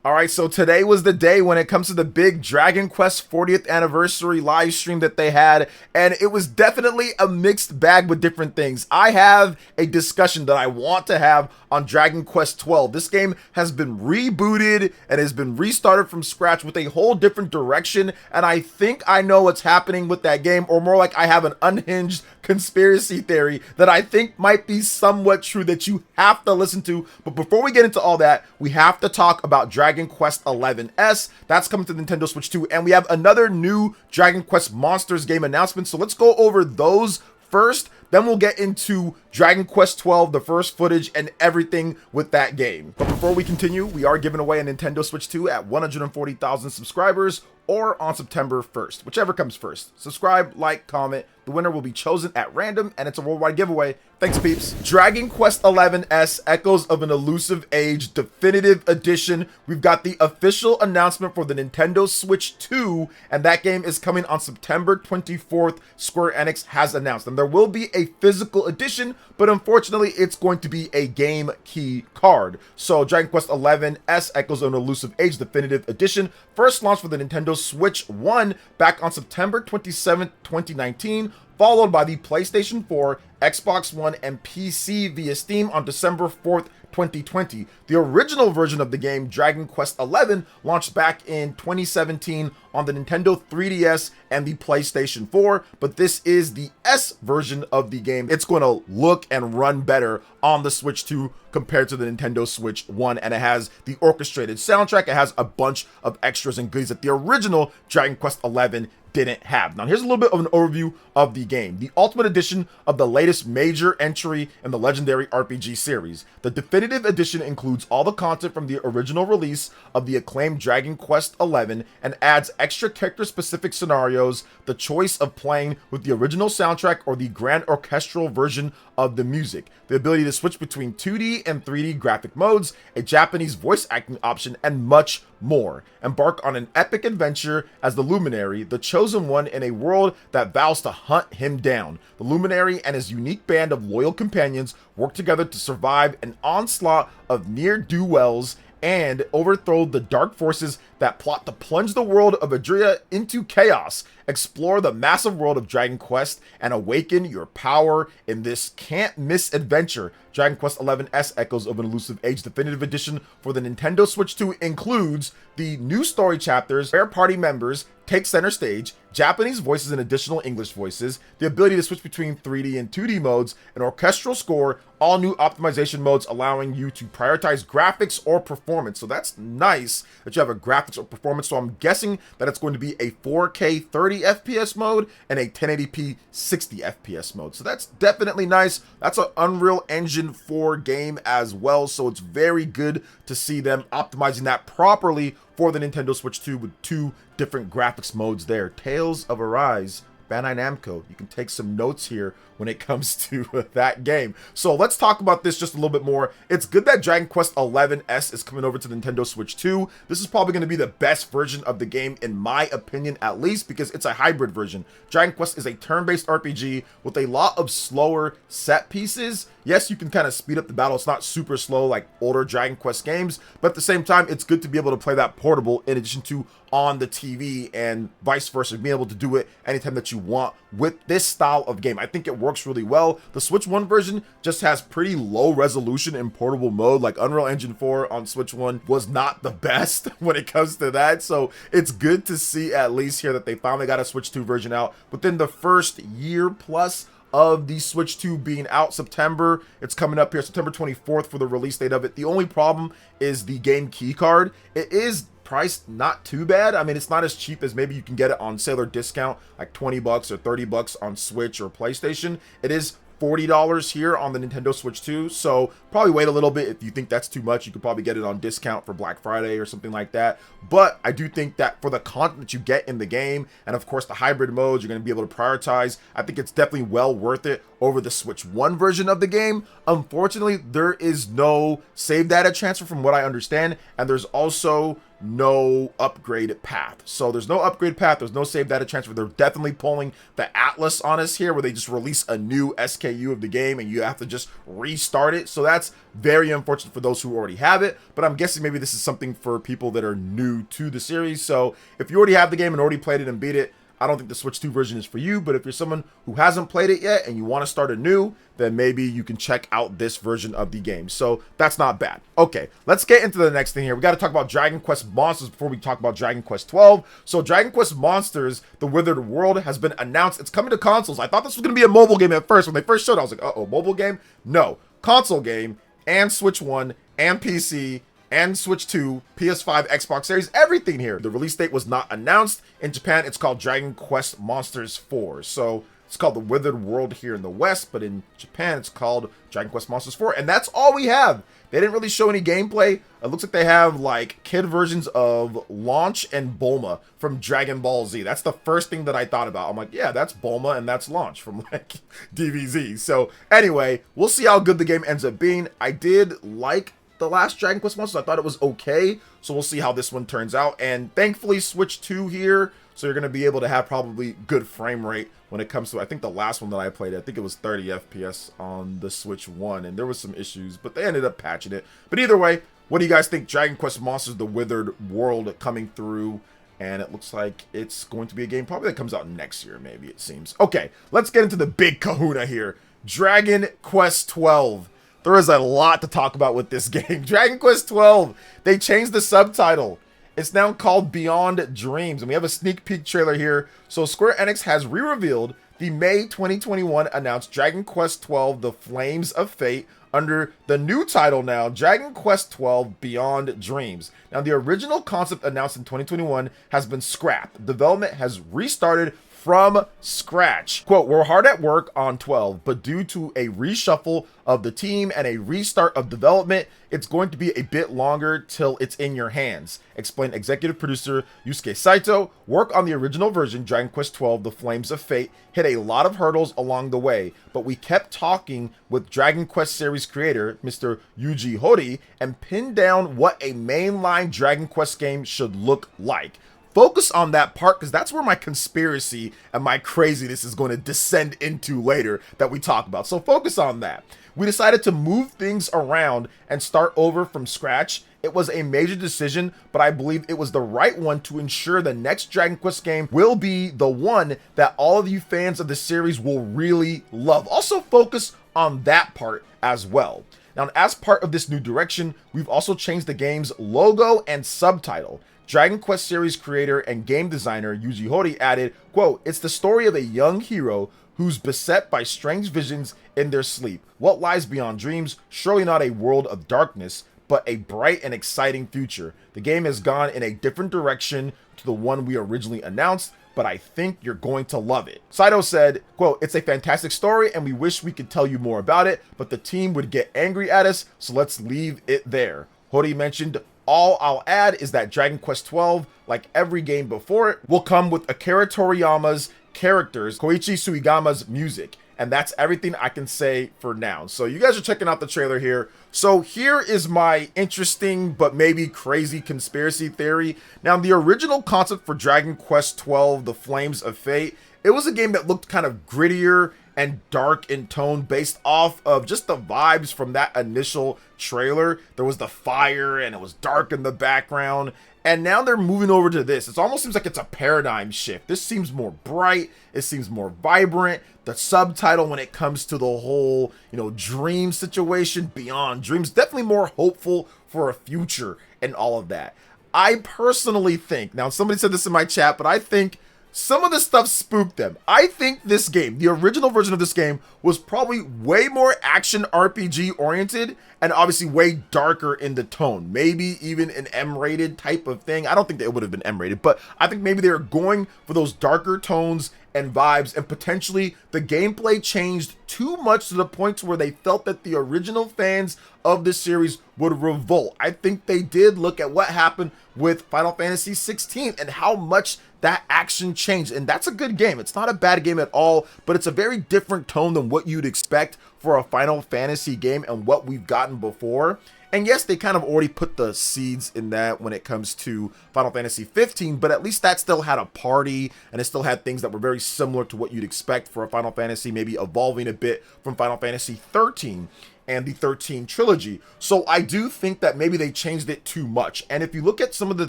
All right, so today was the day when it comes to the big Dragon Quest 40th anniversary live stream that they had, and it was definitely a mixed bag with different things. I have a discussion that I want to have on Dragon Quest 12. This game has been rebooted and has been restarted from scratch with a whole different direction, and I think I know what's happening with that game, or more like I have an unhinged conspiracy theory that I think might be somewhat true that you have to listen to. But before we get into all that, we have to talk about Dragon Quest 11S. That's coming to Nintendo Switch 2, and we have another new Dragon Quest Monsters game announcement. So let's go over those first. Then we'll get into Dragon Quest 12, the first footage, and everything with that game. But before we continue, we are giving away a Nintendo Switch 2 at 140,000 subscribers, or on September 1st, whichever comes first. Subscribe, like, comment. The winner will be chosen at random, and it's a worldwide giveaway. Thanks, peeps. Dragon Quest 11S Echoes of an Elusive Age Definitive Edition. We've got the official announcement for the Nintendo Switch 2, and that game is coming on September 24th. Square Enix has announced, and there will be a physical edition, but unfortunately, it's going to be a game key card. So, Dragon Quest 11S Echoes of an Elusive Age Definitive Edition first launched for the Nintendo Switch 1 back on September 27th, 2019, followed by the PlayStation 4, Xbox One, and PC via Steam on December 4th, 2020. The original version of the game, Dragon Quest XI, launched back in 2017 on the Nintendo 3DS and the PlayStation 4, but this is the S version of the game. It's going to look and run better on the Switch 2 compared to the Nintendo Switch 1, and it has the orchestrated soundtrack. It has a bunch of extras and goodies that the original Dragon Quest XI didn't have. Now, here's a little bit of an overview of the game. The Ultimate Edition of the latest major entry in the legendary RPG series. The Definitive Edition includes all the content from the original release of the acclaimed Dragon Quest XI and adds extra character-specific scenarios, the choice of playing with the original soundtrack or the grand orchestral version of the music, the ability to switch between 2D and 3D graphic modes, a Japanese voice acting option, and much more. Embark on an epic adventure as the Luminary, the chosen one in a world that vows to hunt him down. The Luminary and his unique band of loyal companions work together to survive an onslaught of ne'er-do-wells and overthrow the dark forces that plot to plunge the world of Adria into chaos. Explore the massive world of Dragon Quest and awaken your power in this can't-miss adventure. Dragon Quest XI-S Echoes of an Elusive Age Definitive Edition for the Nintendo Switch 2 includes the new story chapters, where party members take center stage, Japanese voices and additional English voices, the ability to switch between 3D and 2D modes, an orchestral score, all new optimization modes allowing you to prioritize graphics or performance. So that's nice that you have a graphics or performance. So I'm guessing that it's going to be a 4K 30 FPS mode and a 1080p 60 FPS mode. So that's definitely nice. That's an Unreal Engine 4 game as well. So it's very good to see them optimizing that properly for the Nintendo Switch 2 with two different graphics modes there. Tales of Arise, Bandai Namco. You can take some notes here when it comes to that game. So let's talk about this just a little bit more. It's good that Dragon Quest XI-S is coming over to the Nintendo Switch 2. This is probably going to be the best version of the game, in my opinion, at least, because it's a hybrid version. Dragon Quest is a turn-based RPG with a lot of slower set pieces. Yes, you can kind of speed up the battle. It's not super slow like older Dragon Quest games, but at the same time, it's good to be able to play that portable in addition to on the TV and vice versa, being able to do it anytime that you want with this style of game. I think it works really well. The Switch 1 version just has pretty low resolution in portable mode. Like Unreal Engine 4 on Switch 1 was not the best when it comes to that. So it's good to see at least here that they finally got a Switch 2 version out within the first year plus of the Switch 2 being out. September, it's coming up here, September 24th for the release date of it. The only problem is the game key card. It is priced not too bad. I mean, it's not as cheap as maybe you can get it on sale or discount, like 20 bucks or 30 bucks on Switch or PlayStation. It is $40 here on the Nintendo Switch 2, so probably wait a little bit. If you think that's too much, you could probably get it on discount for Black Friday or something like that. But I do think that for the content that you get in the game, and of course the hybrid modes, you're going to be able to prioritize. I think it's definitely well worth it over the Switch 1 version of the game. Unfortunately, there is no save data transfer from what I understand, and there's also no upgrade path. So there's no upgrade path, there's no save data transfer. They're definitely pulling the Atlas on us here, where they just release a new SKU of the game and you have to just restart it. So that's very unfortunate for those who already have it, but I'm guessing maybe this is something for people that are new to the series. So if you already have the game and already played it and beat it, I don't think the Switch 2 version is for you, but if you're someone who hasn't played it yet and you want to start anew, then maybe you can check out this version of the game. So that's not bad. Okay, let's get into the next thing here. We got to talk about Dragon Quest Monsters before we talk about Dragon Quest 12. So Dragon Quest Monsters, The Withered World, has been announced. It's coming to consoles. I thought this was going to be a mobile game at first. When they first showed it, I was like, uh-oh, mobile game? No, console game, and Switch 1, and PC, and Switch 2, PS5, Xbox Series, everything here. The release date was not announced. In Japan, it's called Dragon Quest Monsters 4. So it's called The Withered World here in the West, but in Japan, it's called Dragon Quest Monsters 4. And that's all we have. They didn't really show any gameplay. It looks like they have like kid versions of Launch and Bulma from Dragon Ball Z. That's the first thing that I thought about. I'm like, yeah, that's Bulma and that's Launch from like DBZ. So anyway, we'll see how good the game ends up being. I did like the last Dragon Quest Monsters. I thought it was okay, so we'll see how this one turns out. And thankfully Switch 2 here, so you're going to be able to have probably good frame rate when it comes to, I think the last one that I played, I think it was 30 FPS on the Switch 1, and there was some issues, but they ended up patching it. But either way, what do you guys think? Dragon Quest Monsters, The Withered World coming through, and it looks like it's going to be a game probably that comes out next year, maybe, it seems. Okay, let's get into the big kahuna here. Dragon Quest 12. There is a lot to talk about with this game. Dragon Quest 12, they changed the subtitle. It's now called Beyond Dreams, and we have a sneak peek trailer here. So Square Enix has re-revealed the May 2021 announced Dragon Quest 12, The Flames of Fate, under the new title now, Dragon Quest 12 Beyond Dreams. Now, the original concept announced in 2021 has been scrapped. Development has restarted from scratch. Quote, we're hard at work on 12, but due to a reshuffle of the team and a restart of development, it's going to be a bit longer till it's in your hands, explained executive producer Yusuke Saito. Work on the original version, Dragon Quest 12, The Flames of Fate, hit a lot of hurdles along the way, but we kept talking with Dragon Quest series creator, Mr. Yuji Horii, and pinned down what a mainline Dragon Quest game should look like. Focus on that part, because that's where my conspiracy and my craziness is going to descend into later that we talk about. So focus on that. We decided to move things around and start over from scratch. It was a major decision, but I believe it was the right one to ensure the next Dragon Quest game will be the one that all of you fans of the series will really love. Also focus on that part as well. Now, as part of this new direction, we've also changed the game's logo and subtitle. Dragon Quest series creator and game designer Yuji Horii added, quote, it's the story of a young hero who's beset by strange visions in their sleep. What lies beyond dreams? Surely not a world of darkness, but a bright and exciting future. The game has gone in a different direction to the one we originally announced, but I think you're going to love it. Saito said, quote, it's a fantastic story and we wish we could tell you more about it, but the team would get angry at us, so let's leave it there. Horii mentioned, all I'll add is that Dragon Quest 12, like every game before it, will come with Akira Toriyama's characters, Koichi Suigama's music. And that's everything I can say for now. So you guys are checking out the trailer here. So here is my interesting but maybe crazy conspiracy theory. Now, the original concept for Dragon Quest 12, The Flames of Fate, it was a game that looked kind of grittier and dark in tone based off of just the vibes from that initial trailer. There was the fire and it was dark in the background. And now they're moving over to this. It almost seems like it's a paradigm shift. This seems more bright. It seems more vibrant. The subtitle when it comes to the whole, dream situation, Beyond Dreams, definitely more hopeful for a future and all of that. I personally think, now somebody said this in my chat, but I think some of the stuff spooked them. I think this game, the original version of this game, was probably way more action RPG oriented and obviously way darker in the tone. Maybe even an M-rated type of thing. I don't think that it would have been M-rated, but I think maybe they were going for those darker tones and vibes, and potentially the gameplay changed too much to the point where they felt that the original fans of this series would revolt. I think they did look at what happened with Final Fantasy 16 and how much that action changed, and that's a good game. It's not a bad game at all, but it's a very different tone than what you'd expect for a Final Fantasy game and what we've gotten before. And yes, they kind of already put the seeds in that when it comes to Final Fantasy 15, but at least that still had a party, and it still had things that were very similar to what you'd expect for a Final Fantasy, maybe evolving a bit from Final Fantasy 13 and the 13 trilogy. So I do think that maybe they changed it too much. And if you look at some of the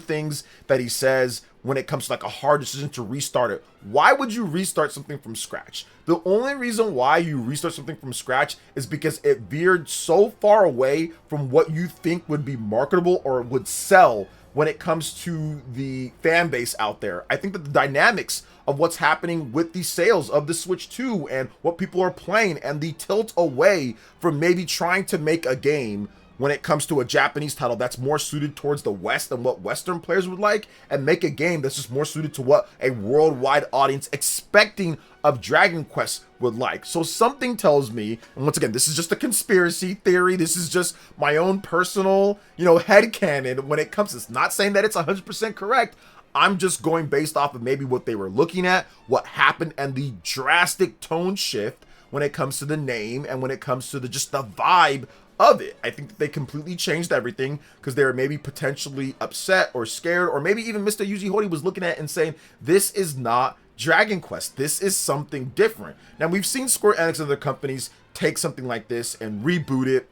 things that he says when it comes to like a hard decision to restart it, why would you restart something from scratch? The only reason why you restart something from scratch is because it veered so far away from what you think would be marketable or would sell when it comes to the fan base out there. I think that the dynamics of what's happening with the sales of the Switch 2 and what people are playing and the tilt away from maybe trying to make a game when it comes to a Japanese title that's more suited towards the West and what Western players would like, and make a game that's just more suited to what a worldwide audience expecting of Dragon Quest would like. So something tells me, and once again, this is just a conspiracy theory, this is just my own personal, headcanon when it comes, it's not saying that it's 100% correct, I'm just going based off of maybe what they were looking at, what happened, and the drastic tone shift when it comes to the name and when it comes to just the vibe of it. I think that they completely changed everything because they were maybe potentially upset or scared, or maybe even Mr. Yuji Horii was looking at it and saying, this is not Dragon Quest, this is something different. Now we've seen Square Enix and other companies take something like this and reboot it,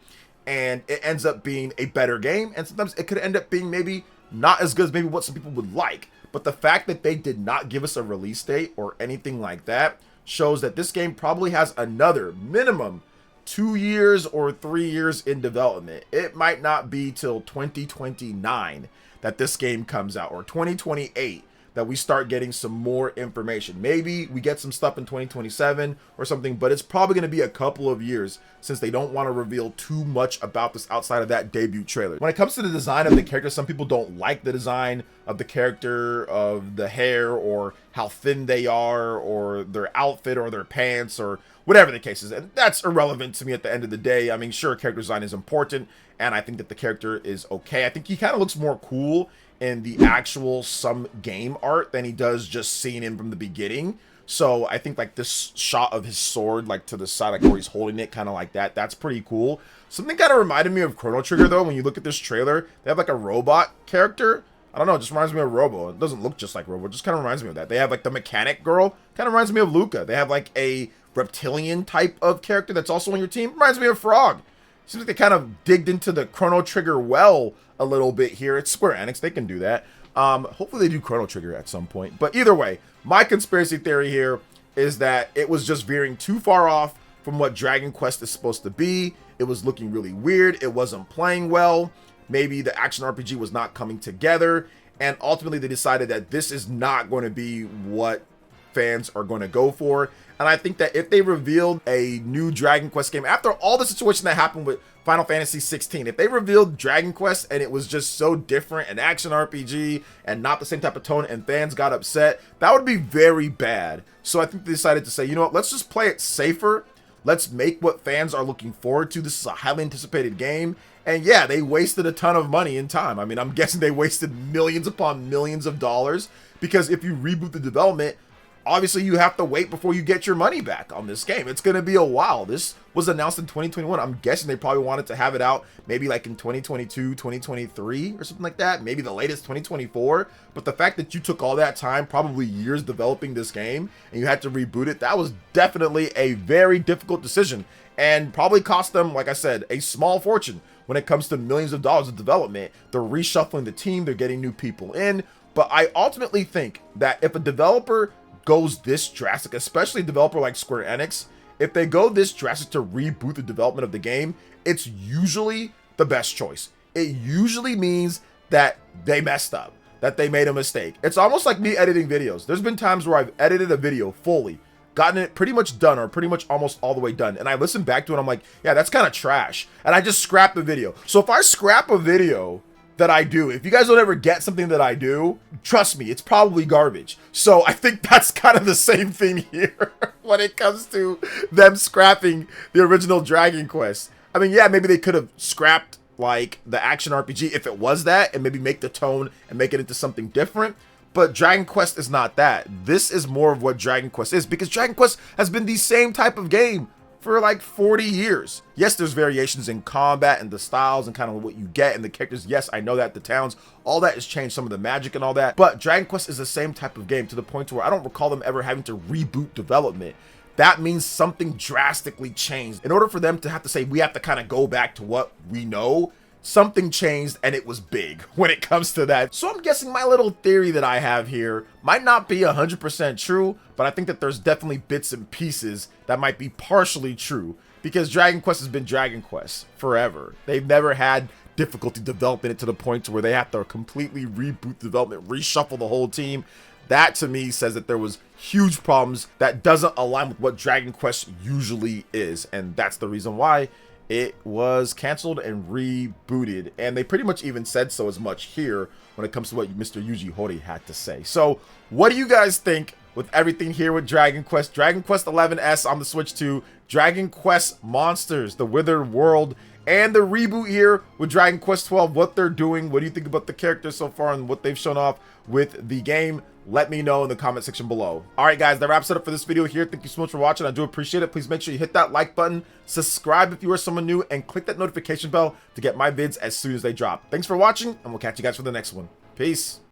and it ends up being a better game, and sometimes it could end up being maybe not as good as maybe what some people would like. But the fact that they did not give us a release date or anything like that shows that this game probably has another minimum 2 years or 3 years in development. It might not be till 2029 that this game comes out, or 2028 that we start getting some more information. Maybe we get some stuff in 2027 or something, but it's probably going to be a couple of years since they don't want to reveal too much about this outside of that debut trailer. When it comes to the design of the character, some people don't like the design of the character, of the hair, or how thin they are, or their outfit, or their pants, or whatever the case is. And that's irrelevant to me at the end of the day. I mean, sure, character design is important, and I think that the character is okay. I think he kind of looks more cool in the actual some game art than he does just seeing him from the beginning. So I think like this shot of his sword, like to the side, like where he's holding it, kind of like that, that's pretty cool. Something kind of reminded me of Chrono Trigger though. When you look at this trailer, they have like a robot character. I don't know, it just reminds me of Robo. It doesn't look just like Robo, it just kind of reminds me of that. They have like the mechanic girl, kind of reminds me of Luca. They have like a reptilian type of character that's also on your team, reminds me of Frog. Seems like they kind of digged into the Chrono Trigger well a little bit here. It's Square Enix, they can do that. Hopefully they do Chrono Trigger at some point. But either way, my conspiracy theory here is that it was just veering too far off from what Dragon Quest is supposed to be. It was looking really weird. It wasn't playing well. Maybe the action RPG was not coming together. And ultimately they decided that this is not going to be what fans are going to go for. And I think that if they revealed a new Dragon Quest game, after all the situation that happened with Final Fantasy 16, if they revealed Dragon Quest and it was just so different, an action RPG and not the same type of tone, and fans got upset, that would be very bad. So I think they decided to say, you know what, let's just play it safer. Let's make what fans are looking forward to. This is a highly anticipated game. And yeah, they wasted a ton of money and time. I mean, I'm guessing they wasted millions upon millions of dollars, because if you reboot the development, obviously you have to wait before you get your money back on this game. It's going to be a while. This was announced in 2021. I'm guessing they probably wanted to have it out maybe like in 2022, 2023 or something like that. Maybe the latest 2024. But the fact that you took all that time, probably years developing this game, and you had to reboot it, that was definitely a very difficult decision, and probably cost them, like I said, a small fortune when it comes to millions of dollars of development. They're reshuffling the team. They're getting new people in. But I ultimately think that if a developer goes this drastic, especially a developer like Square Enix, if they go this drastic to reboot the development of the game, it's usually the best choice. It usually means that they messed up, that they made a mistake. It's almost like me editing videos. There's been times where I've edited a video fully, gotten it pretty much done, or pretty much almost all the way done, and I listen back to it and I'm like, yeah, that's kind of trash, and I just scrap the video. So if I scrap a video that I do. If you guys don't ever get something that I do, trust me, it's probably garbage. So I think that's kind of the same thing here when it comes to them scrapping the original Dragon Quest. I mean, yeah, maybe they could have scrapped like the action RPG if it was that, and maybe make the tone and make it into something different. But Dragon Quest is not that. This is more of what Dragon Quest is, because Dragon Quest has been the same type of game for like 40 years. Yes, there's variations in combat and the styles and kind of what you get and the characters. Yes, I know that the towns, all that has changed, some of the magic and all that. But Dragon Quest is the same type of game, to the point where I don't recall them ever having to reboot development. That means something drastically changed. In order for them to have to say, we have to kind of go back to what we know, something changed, and it was big when it comes to that. So I'm guessing my little theory that I have here might not be 100% true, but I think that there's definitely bits and pieces that might be partially true, because Dragon Quest has been Dragon Quest forever. They've never had difficulty developing it to the point to where they have to completely reboot development, reshuffle the whole team. That to me says that there was huge problems that doesn't align with what Dragon Quest usually is, and that's the reason why it was canceled and rebooted. And they pretty much even said so as much here when it comes to what Mr. Yuji Horii had to say. So what do you guys think with everything here with Dragon Quest 11S on the Switch 2, Dragon Quest Monsters, the Withered World, and the reboot here with Dragon Quest 12, what they're doing? What do you think about the characters so far and what they've shown off with the game? Let me know in the comment section below. All right, guys, that wraps it up for this video here. Thank you so much for watching. I do appreciate it. Please make sure you hit that like button, subscribe if you are someone new, and click that notification bell to get my vids as soon as they drop. Thanks for watching, and we'll catch you guys for the next one. Peace.